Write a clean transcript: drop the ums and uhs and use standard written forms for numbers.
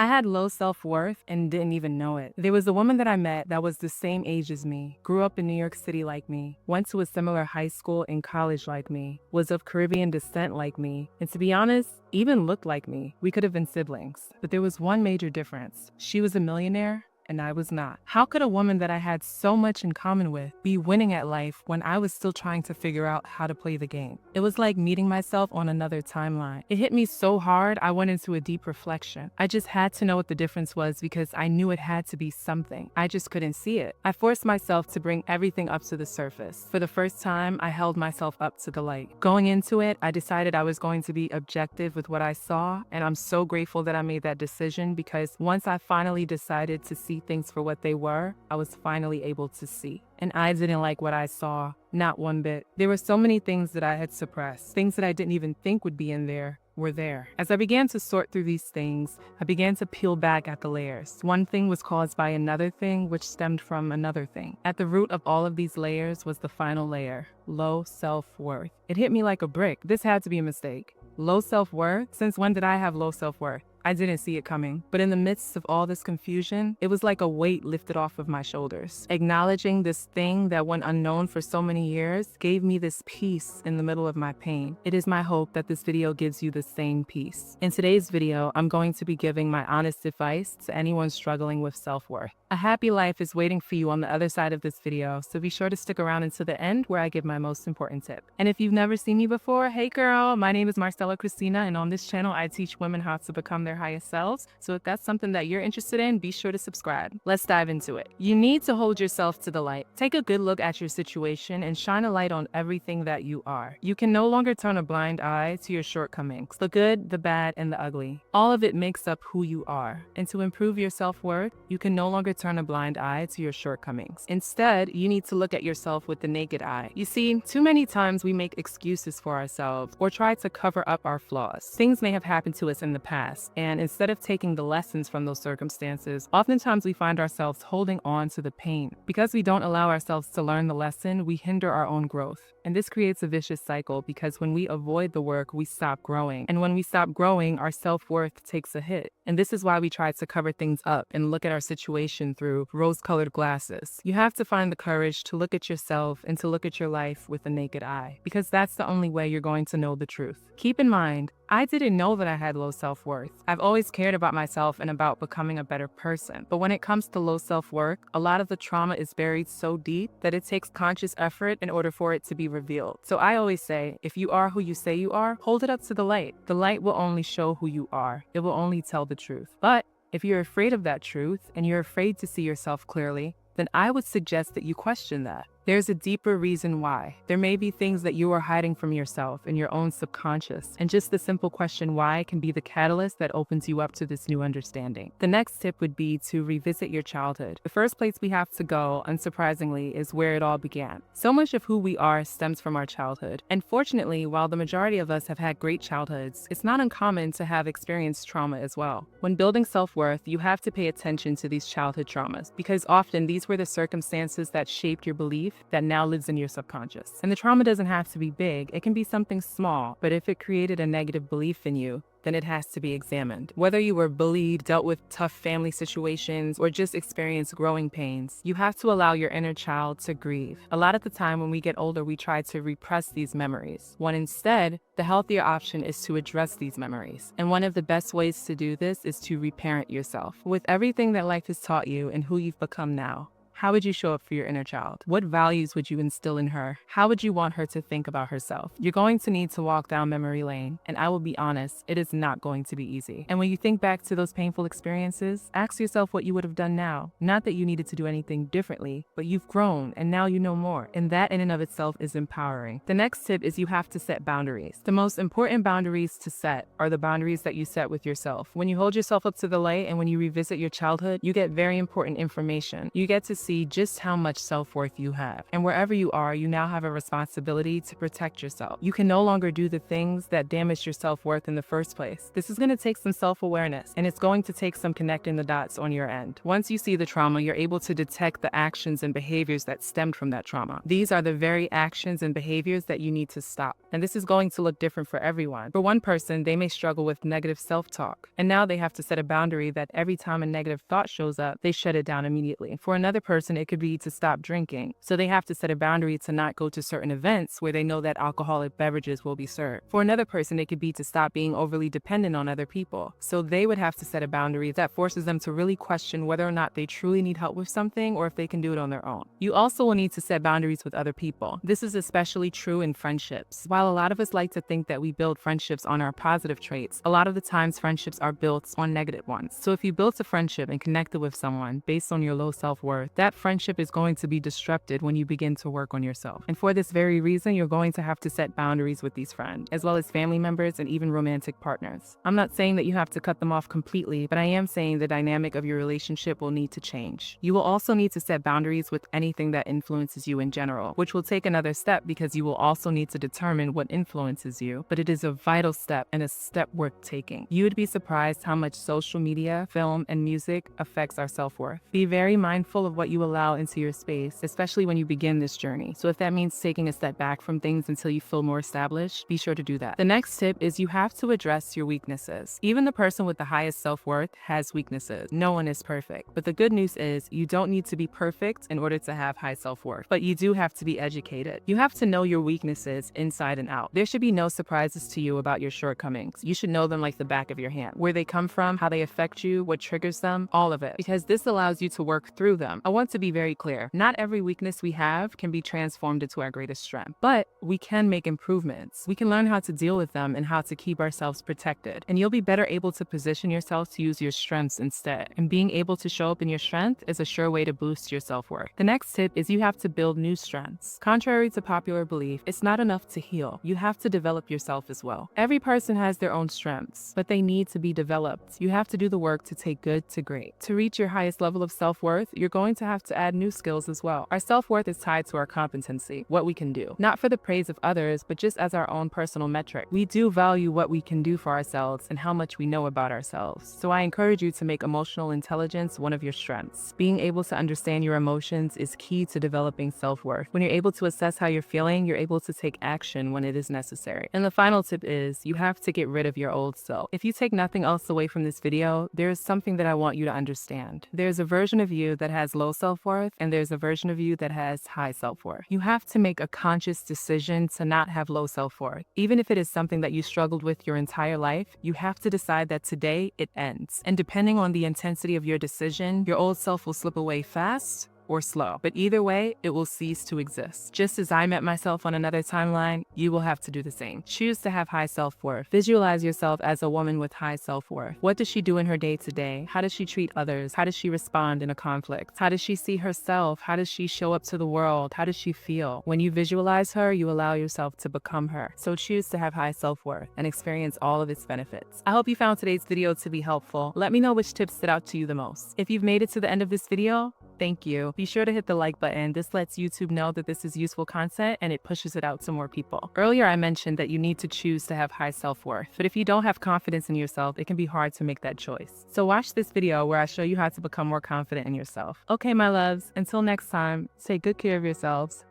I had low self-worth and didn't even know it. There was a woman that I met that was the same age as me, grew up in New York City like me, went to a similar high school and college like me, was of Caribbean descent like me, and to be honest, even looked like me. We could have been siblings. But there was one major difference. She was a millionaire, and I was not. How could a woman that I had so much in common with be winning at life when I was still trying to figure out how to play the game? It was like meeting myself on another timeline. It hit me so hard, I went into a deep reflection. I just had to know what the difference was because I knew it had to be something. I just couldn't see it. I forced myself to bring everything up to the surface. For the first time, I held myself up to the light. Going into it, I decided I was going to be objective with what I saw, and I'm so grateful that I made that decision because once I finally decided to see things for what they were, I was finally able to see. And I didn't like what I saw, not one bit. There were so many things that I had suppressed, things that I didn't even think would be in there. Were there. As I began to sort through these things, I began to peel back at the layers. One thing was caused by another thing, which stemmed from another thing. At the root of all of these layers was the final layer, low self-worth. It hit me like a brick. This had to be a mistake. Low self-worth? Since when did I have low self-worth? I didn't see it coming. But in the midst of all this confusion, it was like a weight lifted off of my shoulders. Acknowledging this thing that went unknown for so many years gave me this peace in the middle of my pain. It is my hope that this video gives you the same peace. In today's video, I'm going to be giving my honest advice to anyone struggling with self-worth. A happy life is waiting for you on the other side of this video, so be sure to stick around until the end where I give my most important tip. And if you've never seen me before, hey girl, my name is Marsella, and on this channel, I teach women how to become their highest selves. So if that's something that you're interested in, be sure to subscribe. Let's dive into it. You need to hold yourself to the light. Take a good look at your situation and shine a light on everything that you are. You can no longer turn a blind eye to your shortcomings, the good, the bad, and the ugly. All of it makes up who you are. And to improve your self-worth, you can no longer turn a blind eye to your shortcomings. Instead, you need to look at yourself with the naked eye. You see, too many times we make excuses for ourselves or try to cover up our flaws. Things may have happened to us in the past, and instead of taking the lessons from those circumstances, oftentimes we find ourselves holding on to the pain. Because we don't allow ourselves to learn the lesson, we hinder our own growth. And this creates a vicious cycle because when we avoid the work, we stop growing. And when we stop growing, our self-worth takes a hit. And this is why we try to cover things up and look at our situation through rose-colored glasses. You have to find the courage to look at yourself and to look at your life with a naked eye, because that's the only way you're going to know the truth. Keep in mind, I didn't know that I had low self-worth. I've always cared about myself and about becoming a better person. But when it comes to low self-worth, a lot of the trauma is buried so deep that it takes conscious effort in order for it to be revealed. So I always say, if you are who you say you are, hold it up to the light. The light will only show who you are. It will only tell the truth. But if you're afraid of that truth and you're afraid to see yourself clearly, then I would suggest that you question that. There's a deeper reason why. There may be things that you are hiding from yourself in your own subconscious, and just the simple question why can be the catalyst that opens you up to this new understanding. The next tip would be to revisit your childhood. The first place we have to go, unsurprisingly, is where it all began. So much of who we are stems from our childhood. And fortunately, while the majority of us have had great childhoods, it's not uncommon to have experienced trauma as well. When building self-worth, you have to pay attention to these childhood traumas, because often these were the circumstances that shaped your belief that now lives in your subconscious. And the trauma doesn't have to be big, it can be something small, but if it created a negative belief in you, then it has to be examined. Whether you were bullied, dealt with tough family situations, or just experienced growing pains, you have to allow your inner child to grieve. A lot of the time when we get older, we try to repress these memories, when instead, the healthier option is to address these memories. And one of the best ways to do this is to reparent yourself. With everything that life has taught you and who you've become now, how would you show up for your inner child? What values would you instill in her? How would you want her to think about herself? You're going to need to walk down memory lane, and I will be honest, it is not going to be easy. And when you think back to those painful experiences, ask yourself what you would have done now. Not that you needed to do anything differently, but you've grown and now you know more. And that in and of itself is empowering. The next tip is you have to set boundaries. The most important boundaries to set are the boundaries that you set with yourself. When you hold yourself up to the light and when you revisit your childhood, you get very important information. You get to see just how much self-worth you have. And wherever you are, you now have a responsibility to protect yourself. You can no longer do the things that damage your self-worth in the first place. This is going to take some self-awareness, and it's going to take some connecting the dots on your end. Once you see the trauma, you're able to detect the actions and behaviors that stemmed from that trauma. These are the very actions and behaviors that you need to stop. And this is going to look different for everyone. For one person, they may struggle with negative self-talk, and now they have to set a boundary that every time a negative thought shows up, they shut it down immediately. For another person, it could be to stop drinking, so they have to set a boundary to not go to certain events where they know that alcoholic beverages will be served. For another person, it could be to stop being overly dependent on other people, so they would have to set a boundary that forces them to really question whether or not they truly need help with something or if they can do it on their own. You also will need to set boundaries with other people. This is especially true in friendships. While a lot of us like to think that we build friendships on our positive traits, a lot of the times friendships are built on negative ones. So if you built a friendship and connected with someone based on your low self-worth, that friendship is going to be disrupted when you begin to work on yourself. And for this very reason, you're going to have to set boundaries with these friends, as well as family members and even romantic partners. I'm not saying that you have to cut them off completely, but I am saying the dynamic of your relationship will need to change. You will also need to set boundaries with anything that influences you in general, which will take another step because you will also need to determine what influences you, but it is a vital step and a step worth taking. You would be surprised how much social media, film, and music affects our self-worth. Be very mindful of what you allow into your space, especially when you begin this journey. So if that means taking a step back from things until you feel more established, be sure to do that. The next tip is you have to address your weaknesses. Even the person with the highest self-worth has weaknesses. No one is perfect. But the good news is you don't need to be perfect in order to have high self-worth, but you do have to be educated. You have to know your weaknesses inside and out. There should be no surprises to you about your shortcomings. You should know them like the back of your hand. Where they come from, how they affect you, what triggers them, all of it, because this allows you to work through them. I want to be very clear. Not every weakness we have can be transformed into our greatest strength, but we can make improvements. We can learn how to deal with them and how to keep ourselves protected. And you'll be better able to position yourself to use your strengths instead. And being able to show up in your strength is a sure way to boost your self-worth. The next tip is you have to build new strengths. Contrary to popular belief, it's not enough to heal. You have to develop yourself as well. Every person has their own strengths, but they need to be developed. You have to do the work to take good to great. To reach your highest level of self-worth, you're going to have to add new skills as well. Our self-worth is tied to our competency, what we can do. Not for the praise of others, but just as our own personal metric. We do value what we can do for ourselves and how much we know about ourselves. So I encourage you to make emotional intelligence one of your strengths. Being able to understand your emotions is key to developing self-worth. When you're able to assess how you're feeling, you're able to take action when it is necessary. And the final tip is you have to get rid of your old self. If you take nothing else away from this video, there is something that I want you to understand. There's a version of you that has low self-worth, and there's a version of you that has high self-worth. You have to make a conscious decision to not have low self-worth. Even if it is something that you struggled with your entire life, you have to decide that today it ends. And depending on the intensity of your decision, your old self will slip away fast or slow. But either way, it will cease to exist. Just as I met myself on another timeline, you will have to do the same. Choose to have high self-worth. Visualize yourself as a woman with high self-worth. What does she do in her day-to-day? How does she treat others? How does she respond in a conflict? How does she see herself? How does she show up to the world? How does she feel? When you visualize her, you allow yourself to become her. So choose to have high self-worth and experience all of its benefits. I hope you found today's video to be helpful. Let me know which tips stood out to you the most. If you've made it to the end of this video, thank you. Be sure to hit the like button. This lets YouTube know that this is useful content and it pushes it out to more people. Earlier, I mentioned that you need to choose to have high self-worth, but if you don't have confidence in yourself, it can be hard to make that choice. So watch this video where I show you how to become more confident in yourself. Okay, my loves, until next time, take good care of yourselves.